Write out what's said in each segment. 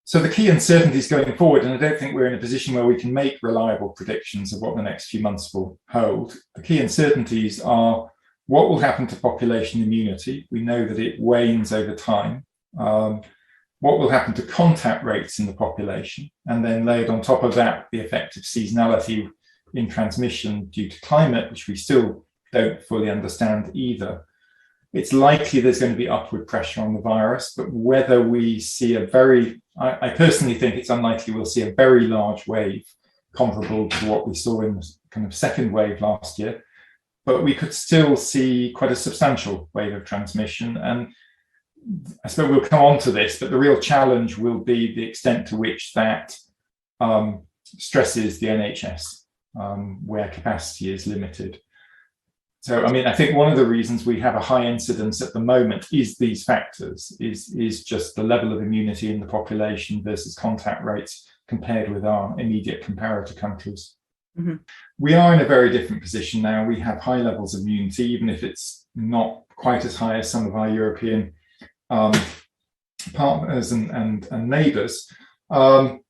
So the key uncertainties going forward, and I don't think we're in a position where we can make reliable predictions of what the next few months will hold. The key uncertainties are what will happen to population immunity. We know that it wanes over time. What will happen to contact rates in the population, and then layered on top of that, the effect of seasonality in transmission due to climate, which we still don't fully understand either. It's likely there's going to be upward pressure on the virus, but whether we see I personally think it's unlikely we'll see a very large wave comparable to what we saw in the kind of second wave last year, but we could still see quite a substantial wave of transmission. And I suppose we'll come on to this, but the real challenge will be the extent to which that stresses the NHS, where capacity is limited. So, I mean, I think one of the reasons we have a high incidence at the moment is these factors, is just the level of immunity in the population versus contact rates compared with our immediate comparator countries. Mm-hmm. We are in a very different position now. We have high levels of immunity, even if it's not quite as high as some of our European partners and neighbours. I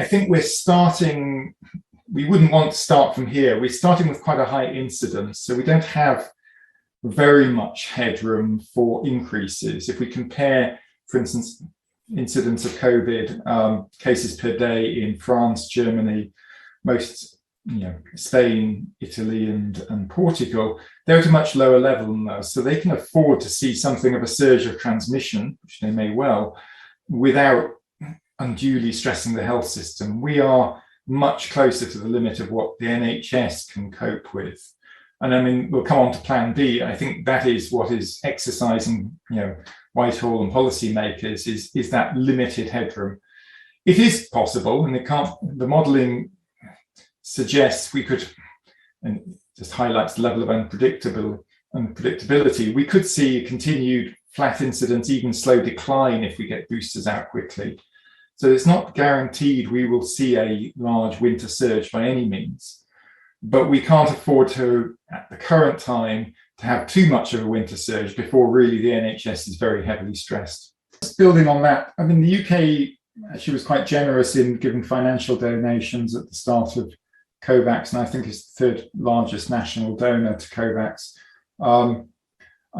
think we wouldn't want to start from here. We're starting with quite a high incidence, so we don't have very much headroom for increases. If we compare, for instance, incidence of COVID cases per day in France, Germany, Spain, Italy, and Portugal, they're at a much lower level than those. So they can afford to see something of a surge of transmission, which they may well, without unduly stressing the health system. We are much closer to the limit of what the NHS can cope with. And I mean, we'll come on to Plan B. I think that is what is exercising, Whitehall and policymakers is that limited headroom. It is possible, and the modelling suggests we could, and just highlights the level of unpredictability, we could see a continued flat incidence, even slow decline if we get boosters out quickly. So it's not guaranteed we will see a large winter surge by any means, but we can't afford to, at the current time, to have too much of a winter surge before really the NHS is very heavily stressed. Just building on that, I mean, the UK actually was quite generous in giving financial donations at the start of COVAX, and I think it's the third largest national donor to COVAX. I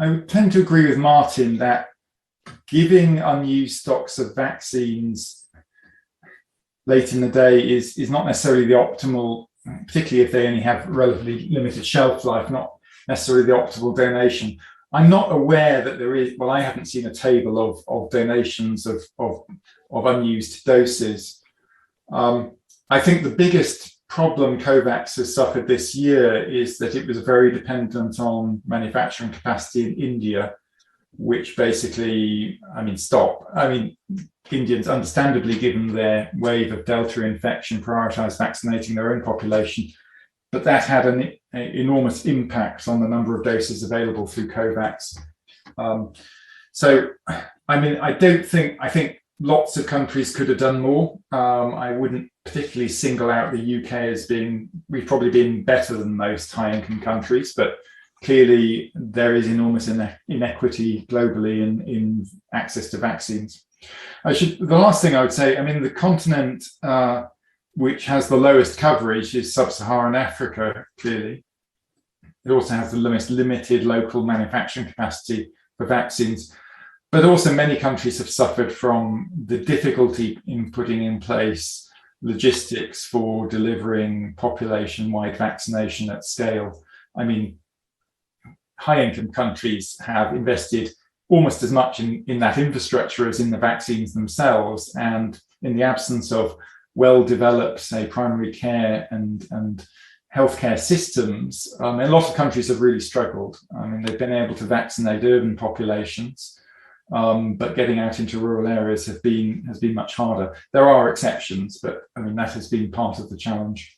would tend to agree with Martin that giving unused stocks of vaccines late in the day is not necessarily the optimal, particularly if they only have relatively limited shelf life, not necessarily the optimal donation. I'm not aware that there is, I haven't seen a table of donations of unused doses. I think the biggest problem COVAX has suffered this year is that it was very dependent on manufacturing capacity in India, which basically, stopped. Indians, understandably, given their wave of Delta infection, prioritized vaccinating their own population, but that had an enormous impact on the number of doses available through COVAX. I think lots of countries could have done more. I wouldn't particularly single out the UK as we've probably been better than most high-income countries, but clearly there is enormous inequity globally in access to vaccines. The last thing I would say, the continent which has the lowest coverage is sub-Saharan Africa, clearly. It also has the most limited local manufacturing capacity for vaccines. But also many countries have suffered from the difficulty in putting in place logistics for delivering population-wide vaccination at scale. High-income countries have invested almost as much in that infrastructure as in the vaccines themselves. And in the absence of well-developed, say, primary care and healthcare systems, a lot of countries have really struggled. They've been able to vaccinate urban populations, but getting out into rural areas has been much harder. There are exceptions, but that has been part of the challenge.